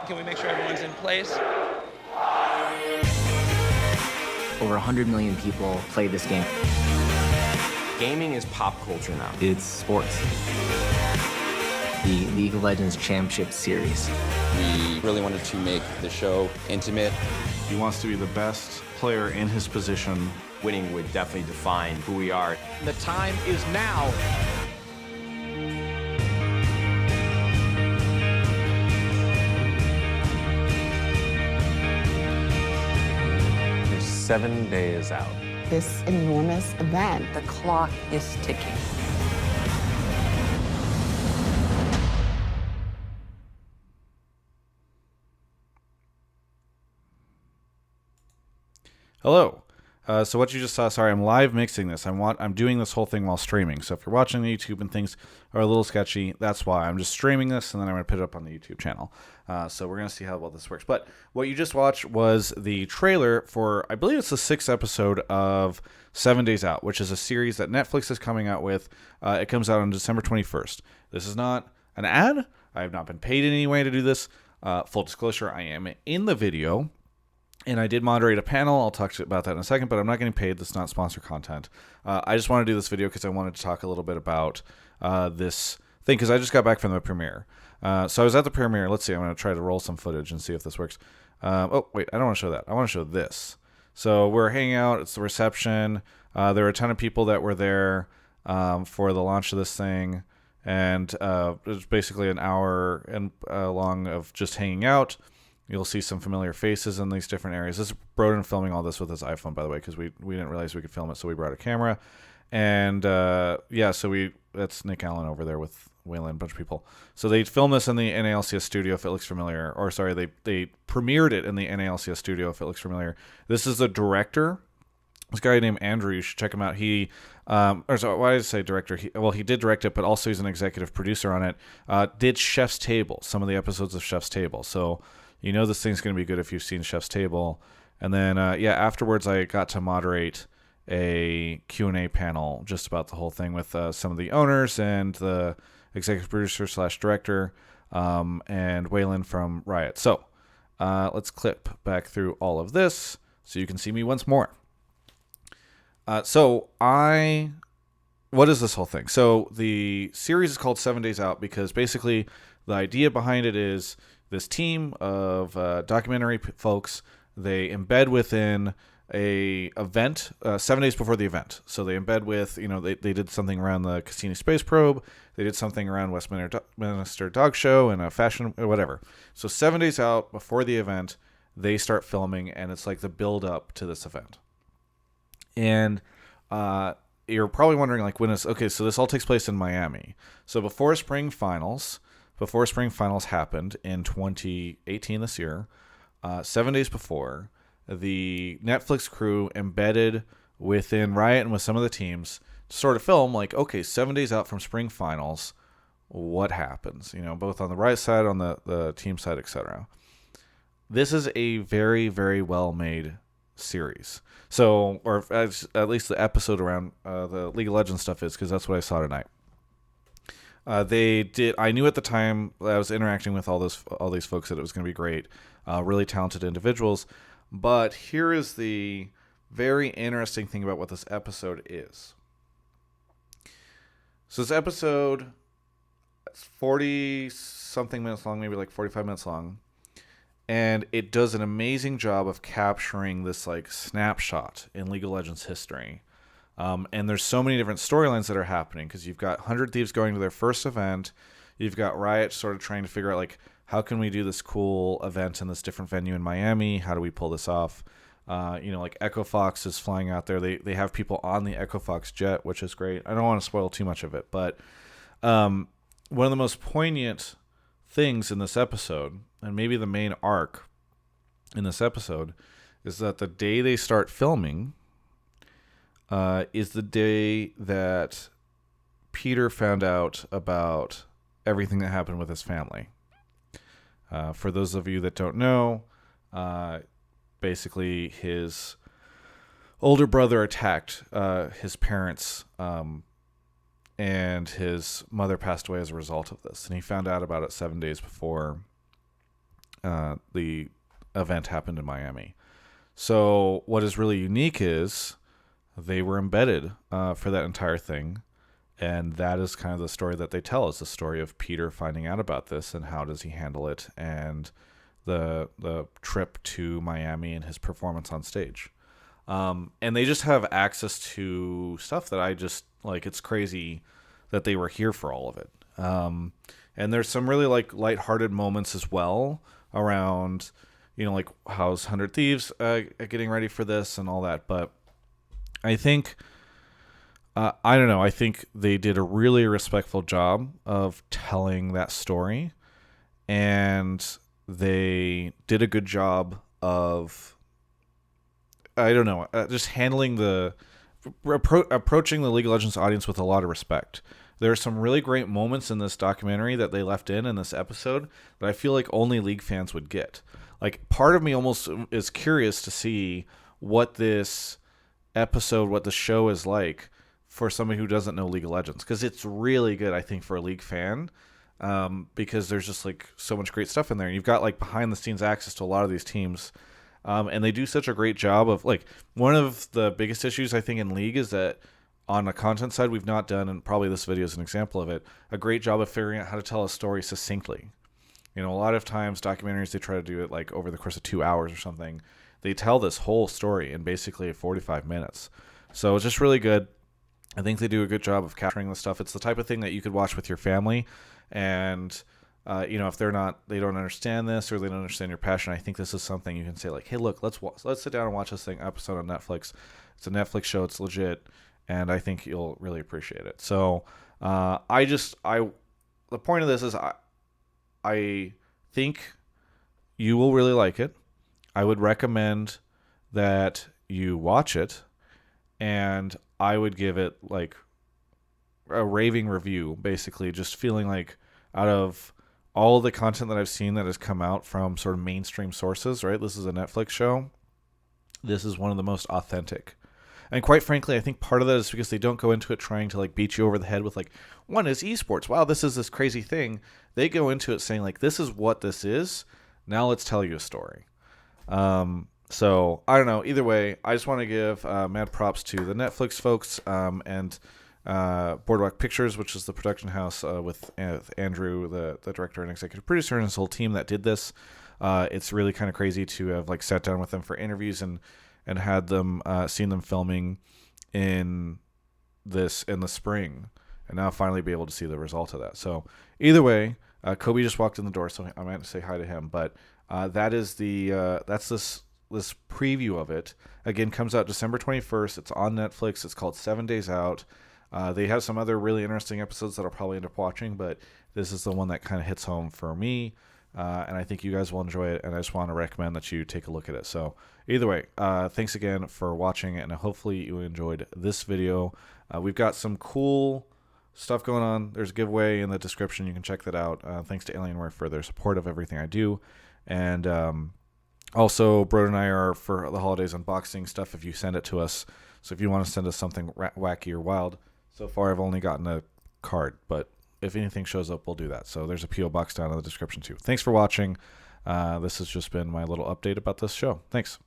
Can we make sure everyone's in place? Over 100 million people play this game. Gaming is pop culture now. It's sports. The League of Legends Championship Series. We really wanted to make the show intimate. He wants to be the best player in his position. Winning would definitely define who we are. The time is now. You're 7 days out. This enormous event. The clock is ticking. Hello. So what you just saw, sorry, I'm live mixing this. I'm doing this whole thing while streaming. So if you're watching the YouTube and things are a little sketchy, that's why. I'm just streaming this, and then I'm going to put it up on the YouTube channel. So we're going to see how well this works. But what you just watched was the trailer for, I believe it's the 6th episode of 7 Days Out, which is a series that Netflix is coming out with. It comes out on December 21st. This is not an ad. I have not been paid in any way to do this. Full disclosure, I am in the video. And I did moderate a panel. I'll talk about that in a second, but I'm not getting paid. That's not sponsor content. I just want to do this video because I wanted to talk a little bit about this thing because I just got back from the premiere. So I was at the premiere. Let's see. I'm going to try to roll some footage and see if this works. Oh, wait. I don't want to show that. I want to show this. So we're hanging out. It's the reception. There were a ton of people that were there for the launch of this thing. And it was basically an hour and long of just hanging out. You'll see some familiar faces in these different areas. This is Brodin filming all this with his iPhone, by the way, because we didn't realize we could film it, so we brought a camera. And, so that's Nick Allen over there with Waylon, a bunch of people. So they filmed this in the NALCS studio, if it looks familiar. Or, sorry, they premiered it in the NALCS studio, if it looks familiar. This is the director. This guy named Andrew, you should check him out. He, why did I say director? He did direct it, but also he's an executive producer on it. Did Chef's Table, some of the episodes of Chef's Table. So you know this thing's going to be good if you've seen Chef's Table. And then, afterwards I got to moderate a Q&A panel just about the whole thing with some of the owners and the executive producer / director and Waylon from Riot. So let's clip back through all of this so you can see me once more. What is this whole thing? So the series is called 7 Days Out because basically the idea behind it is this team of documentary folks, they embed within a event 7 days before the event. So they embed with, they did something around the Cassini Space Probe. They did something around Westminster Dog Show and a fashion, whatever. So 7 days out before the event, they start filming, and it's like the build up to this event. And you're probably wondering, like, so this all takes place in Miami. So before spring finals happened in 2018 this year, 7 days before, the Netflix crew embedded within Riot and with some of the teams to sort of film, like, okay, 7 days out from spring finals, what happens? Both on the Riot side, on the team side, etc. This is a very, very well-made series. So, or at least the episode around the League of Legends stuff is, because that's what I saw tonight. I knew at the time that I was interacting with all these folks that it was going to be great, really talented individuals. But here is the very interesting thing about what this episode is. So this episode is 40-something minutes long, maybe like 45 minutes long. And it does an amazing job of capturing this like snapshot in League of Legends history. And there's so many different storylines that are happening because you've got 100 Thieves going to their first event. You've got Riot sort of trying to figure out, like, how can we do this cool event in this different venue in Miami? How do we pull this off? Like Echo Fox is flying out there. They have people on the Echo Fox jet, which is great. I don't want to spoil too much of it, but one of the most poignant things in this episode, and maybe the main arc in this episode, is that the day they start filming is the day that Peter found out about everything that happened with his family. For those of you that don't know, basically his older brother attacked his parents, and his mother passed away as a result of this. And he found out about it 7 days before the event happened in Miami. So what is really unique is they were embedded for that entire thing. And that is kind of the story that they tell, is the story of Peter finding out about this and how does he handle it, and the trip to Miami and his performance on stage. And they just have access to stuff that I just, like, it's crazy that they were here for all of it. And there's some really, like, lighthearted moments as well around, you know, like, how's 100 Thieves getting ready for this and all that. But I think... I don't know. I think they did a really respectful job of telling that story, and they did a good job of, I don't know, just handling approaching the League of Legends audience with a lot of respect. There are some really great moments in this documentary that they left in this episode that I feel like only League fans would get. Like, part of me almost is curious to see what this episode, what the show is like for somebody who doesn't know League of Legends, because it's really good, I think, for a League fan, because there's just, like, so much great stuff in there. And you've got, like, behind the scenes access to a lot of these teams, and they do such a great job of, like, one of the biggest issues I think in League is that on the content side we've not done, and probably this video is an example of it, a great job of figuring out how to tell a story succinctly. You know, a lot of times documentaries, they try to do it like over the course of 2 hours or something. They tell this whole story in basically 45 minutes. So it's just really good. I think they do a good job of capturing the stuff. It's the type of thing that you could watch with your family, and you know, if they don't understand this, or they don't understand your passion, I think this is something you can say, like, hey, look, let's sit down and watch this episode on Netflix. It's a Netflix show. It's legit, and I think you'll really appreciate it. So the point of this is I think you will really like it. I would recommend that you watch it, and I would give it, like, a raving review, basically, just feeling like out of all the content that I've seen that has come out from sort of mainstream sources, right? This is a Netflix show. This is one of the most authentic. And quite frankly, I think part of that is because they don't go into it trying to, like, beat you over the head with, like, one is esports. Wow, this is this crazy thing. They go into it saying, like, this is what this is. Now let's tell you a story. So, I don't know. Either way, I just want to give mad props to the Netflix folks and Boardwalk Pictures, which is the production house with Andrew, the director and executive producer, and his whole team that did this. It's really kind of crazy to have, like, sat down with them for interviews and had them seen them filming in the spring, and now finally be able to see the result of that. So, either way, Kobe just walked in the door, so I might say hi to him. But that is that's this preview of it. Again, comes out December 21st. It's on Netflix. It's called 7 Days Out. They have some other really interesting episodes that I'll probably end up watching, but this is the one that kind of hits home for me, and I think you guys will enjoy it, and I just want to recommend that you take a look at it. So either way, thanks again for watching, and hopefully you enjoyed this video. We've got some cool stuff going on. There's a giveaway in the description. You can check that out. Thanks to Alienware for their support of everything I do. And also, Brodin and I are, for the holidays, unboxing stuff if you send it to us. So if you want to send us something wacky or wild, so far I've only gotten a card, but if anything shows up, we'll do that. So there's a PO Box down in the description too. Thanks for watching. This has just been my little update about this show. Thanks.